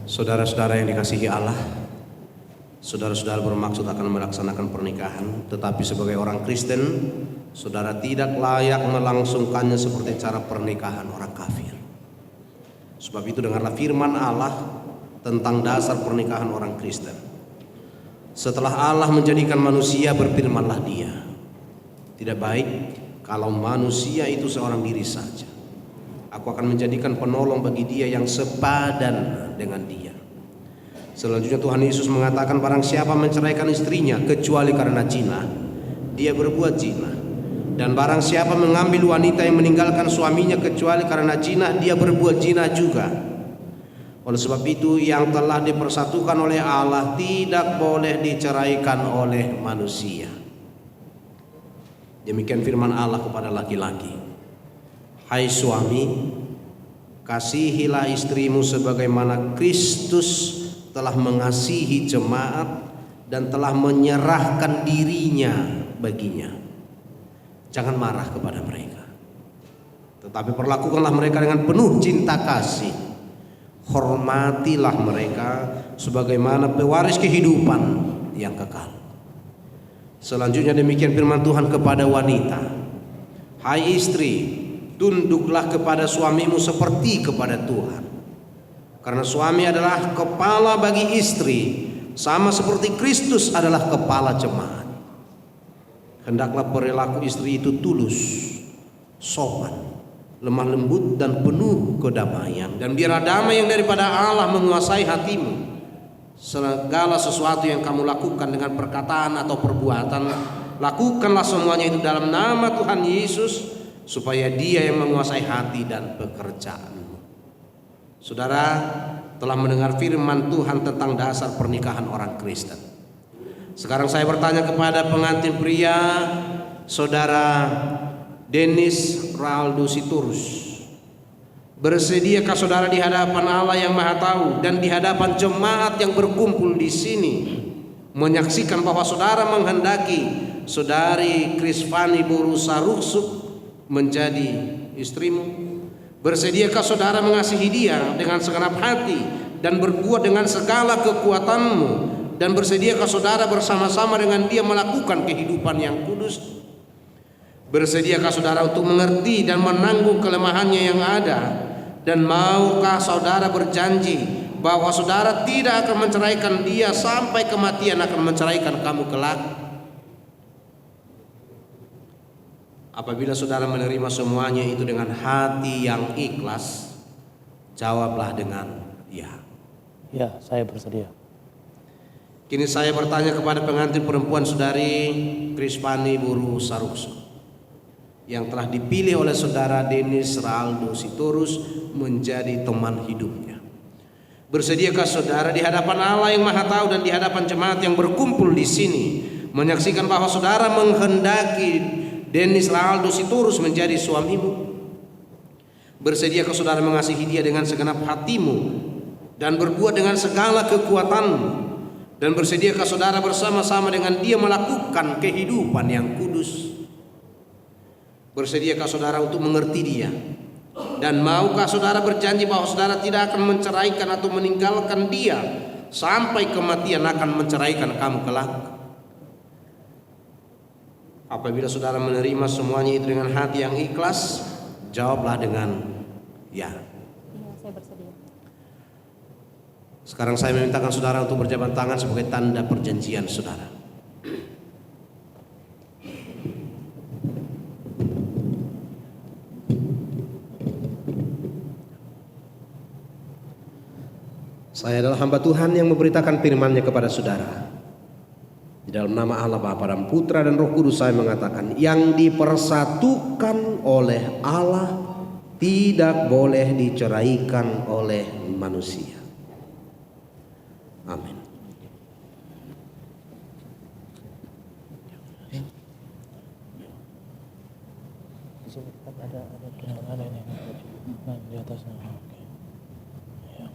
Saudara-saudara yang dikasihi Allah, saudara-saudara bermaksud akan melaksanakan pernikahan, tetapi sebagai orang Kristen, saudara tidak layak melangsungkannya seperti cara pernikahan orang kafir. Sebab itu dengarlah firman Allah tentang dasar pernikahan orang Kristen. Setelah Allah menjadikan manusia, berfirmanlah Dia, tidak baik kalau manusia itu seorang diri saja. Aku akan menjadikan penolong bagi dia yang sepadan dengan dia. Selanjutnya Tuhan Yesus mengatakan, barang siapa menceraikan istrinya kecuali karena zina, dia berbuat zina. Dan barang siapa mengambil wanita yang meninggalkan suaminya kecuali karena zina, dia berbuat zina juga. Oleh sebab itu, yang telah dipersatukan oleh Allah tidak boleh diceraikan oleh manusia. Demikian firman Allah kepada laki-laki. Hai suami, kasihilah istrimu sebagaimana Kristus telah mengasihi jemaat dan telah menyerahkan dirinya baginya. Jangan marah kepada mereka, tetapi perlakukanlah mereka dengan penuh cinta kasih. Hormatilah mereka sebagaimana pewaris kehidupan yang kekal. Selanjutnya demikian firman Tuhan kepada wanita. Hai istri, tunduklah kepada suamimu seperti kepada Tuhan. Karena suami adalah kepala bagi istri, sama seperti Kristus adalah kepala jemaat. Hendaklah perilaku istri itu tulus, sopan, lemah lembut dan penuh kedamaian. Dan biarlah damai yang daripada Allah menguasai hatimu. Segala sesuatu yang kamu lakukan dengan perkataan atau perbuatan, lakukanlah semuanya itu dalam nama Tuhan Yesus, supaya Dia yang menguasai hati dan pekerjaanmu. Saudara telah mendengar firman Tuhan tentang dasar pernikahan orang Kristen. Sekarang saya bertanya kepada pengantin pria, saudara Dennis Raldo Sitorus, bersediakah saudara di hadapan Allah yang Maha Tahu dan di hadapan jemaat yang berkumpul di sini menyaksikan bahwa saudara menghendaki saudari Krisvani Boru Saruksuk menjadi istrimu? Bersediakah saudara mengasihi dia dengan segenap hati dan berbuat dengan segala kekuatanmu? Dan bersediakah saudara bersama-sama dengan dia melakukan kehidupan yang kudus? Bersediakah saudara untuk mengerti dan menanggung kelemahannya yang ada? Dan maukah saudara berjanji bahwa saudara tidak akan menceraikan dia sampai kematian akan menceraikan kamu kelak? Apabila saudara menerima semuanya itu dengan hati yang ikhlas, jawablah dengan ya. Ya, saya bersedia. Kini saya bertanya kepada pengantin perempuan saudari Krisvani Boru Saruksuk yang telah dipilih oleh saudara Dennis Raldo Sitorus menjadi teman hidupnya. Bersediakah saudara di hadapan Allah yang Maha Tahu dan di hadapan jemaat yang berkumpul di sini menyaksikan bahwa saudara menghendaki Dennis Raldo Sitorus menjadi suamimu? Bersediakah saudara mengasihi dia dengan segenap hatimu dan berbuat dengan segala kekuatanmu? Dan bersediakah saudara bersama-sama dengan dia melakukan kehidupan yang kudus? Bersediakah saudara untuk mengerti dia? Dan maukah saudara berjanji bahwa saudara tidak akan menceraikan atau meninggalkan dia sampai kematian akan menceraikan kamu kelak? Apabila saudara menerima semuanya itu dengan hati yang ikhlas, jawablah dengan ya. Iya, saya bersedia. Sekarang saya memintakan saudara untuk berjabat tangan sebagai tanda perjanjian saudara. Saya adalah hamba Tuhan yang memberitakan firman-Nya kepada saudara. Di dalam nama Allah Bapa dan Putra dan Roh Kudus saya mengatakan, yang dipersatukan oleh Allah tidak boleh diceraikan oleh manusia. Amin. Ada tunangan ini. Nah, di atasnya. Oke. Ya.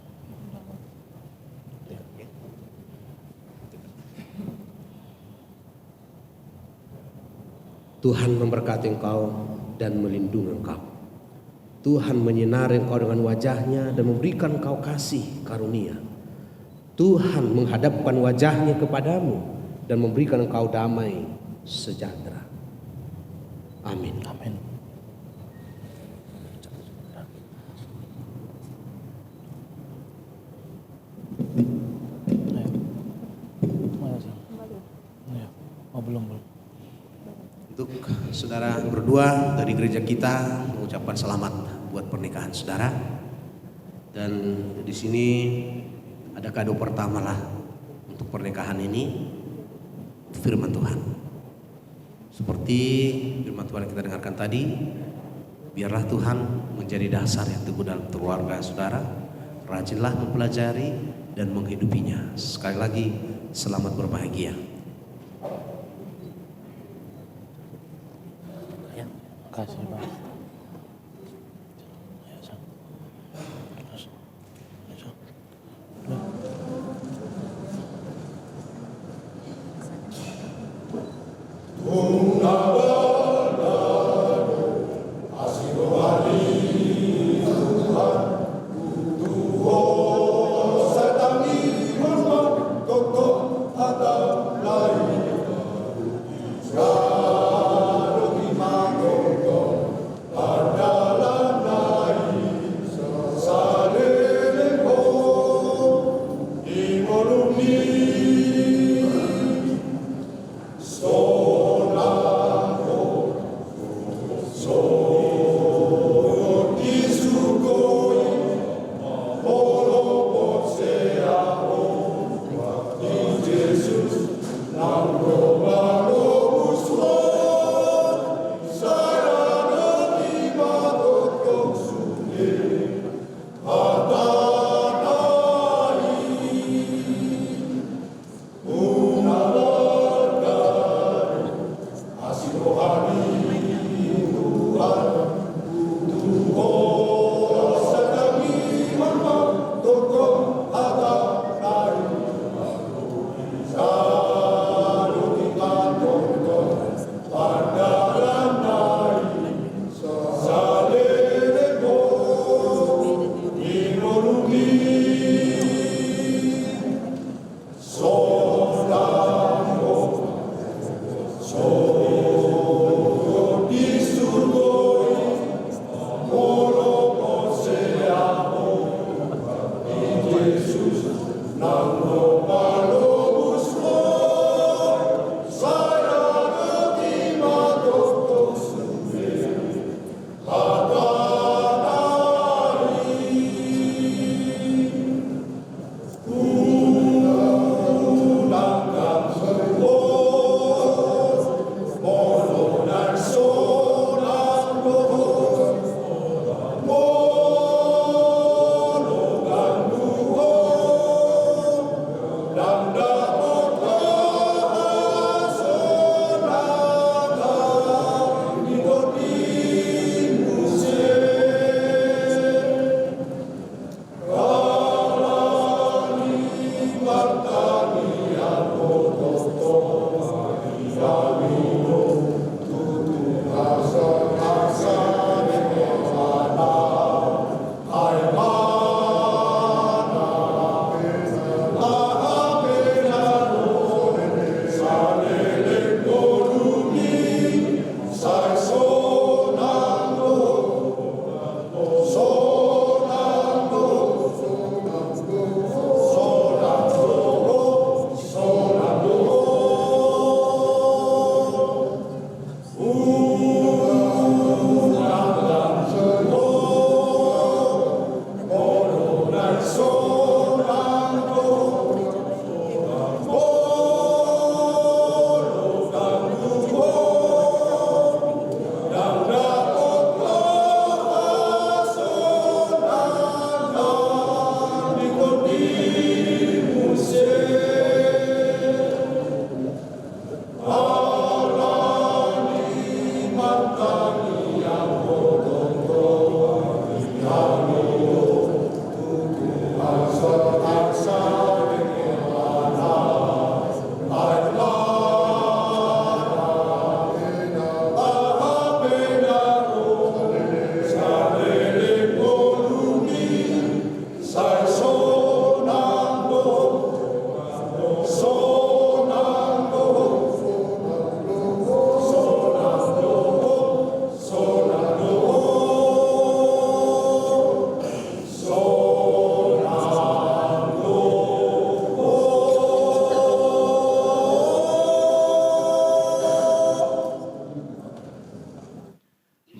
Tuhan memberkati engkau dan melindungi engkau. Tuhan menyinari engkau dengan wajah-Nya dan memberikan engkau kasih karunia. Tuhan menghadapkan wajahnya kepadamu dan memberikan engkau damai sejahtera. Amin. Amin. Ya. Oh, belum. Untuk saudara berdua dari gereja kita mengucapkan selamat buat pernikahan saudara. Dan di sini ada kado pertama lah untuk pernikahan ini, firman Tuhan. Seperti firman Tuhan yang kita dengarkan tadi, biarlah Tuhan menjadi dasar yang teguh dalam keluarga saudara. Rajinlah mempelajari dan menghidupinya. Sekali lagi, selamat berbahagia. Terima kasih, Pak.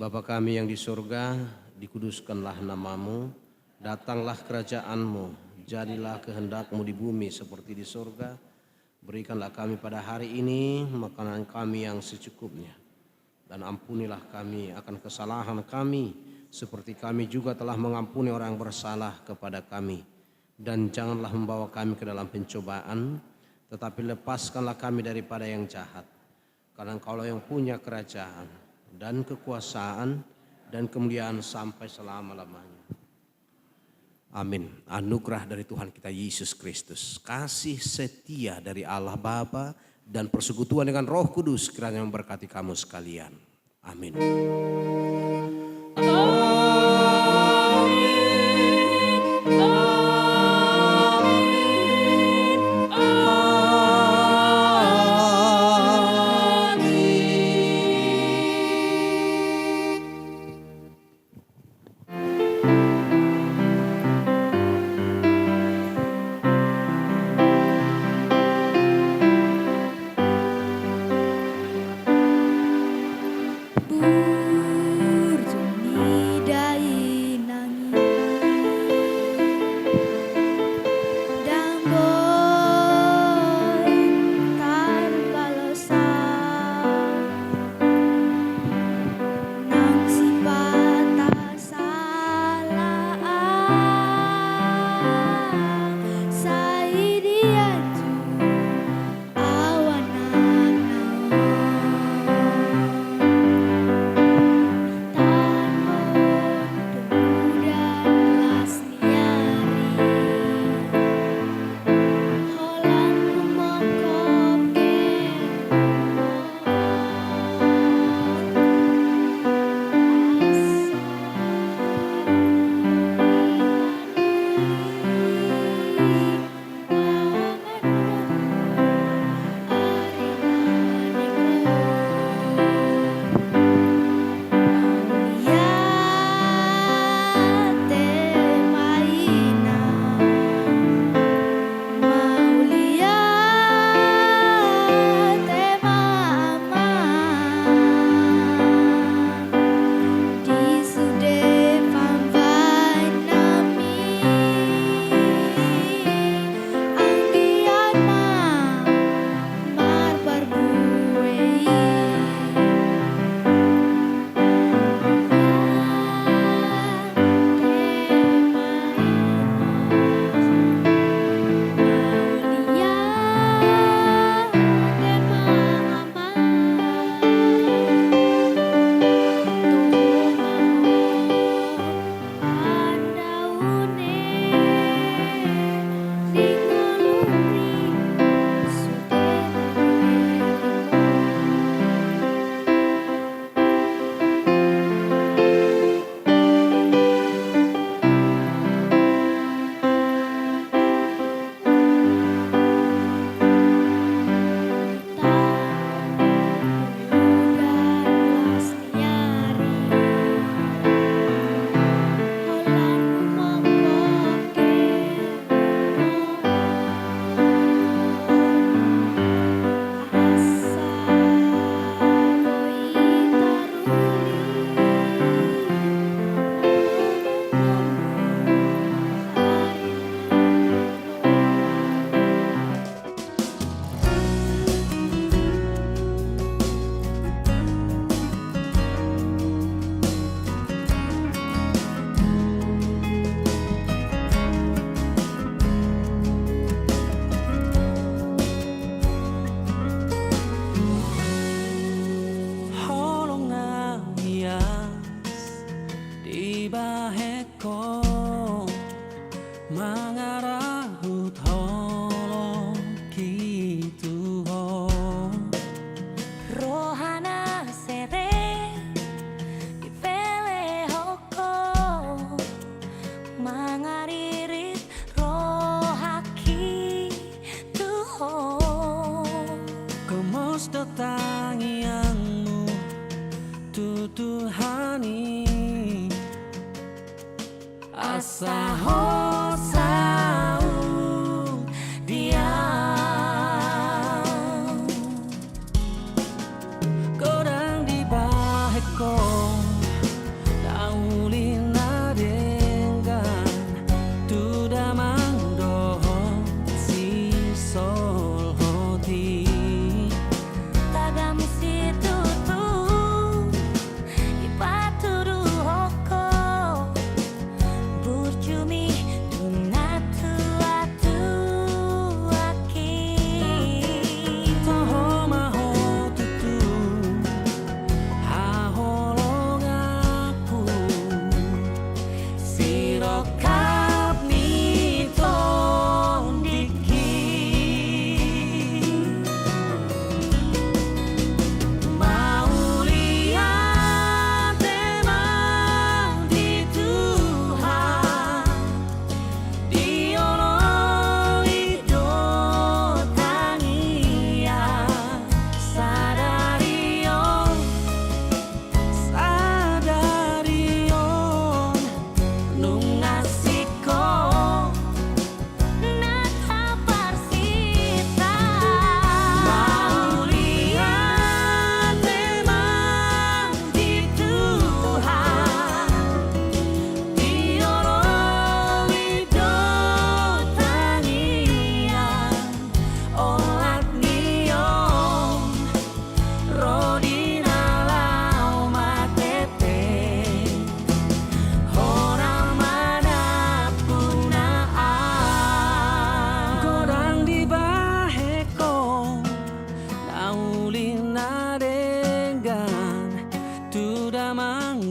Bapa kami yang di surga, dikuduskanlah namamu, datanglah kerajaanmu, jadilah kehendakmu di bumi seperti di surga. Berikanlah kami pada hari ini makanan kami yang secukupnya. Dan ampunilah kami akan kesalahan kami, seperti kami juga telah mengampuni orang yang bersalah kepada kami. Dan janganlah membawa kami ke dalam pencobaan, tetapi lepaskanlah kami daripada yang jahat. Karena Engkaulah yang punya kerajaan dan kekuasaan dan kemuliaan sampai selama-lamanya. Amin. Anugerah dari Tuhan kita Yesus Kristus, kasih setia dari Allah Bapa dan persekutuan dengan Roh Kudus kiranya memberkati kamu sekalian. Amin.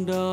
Anda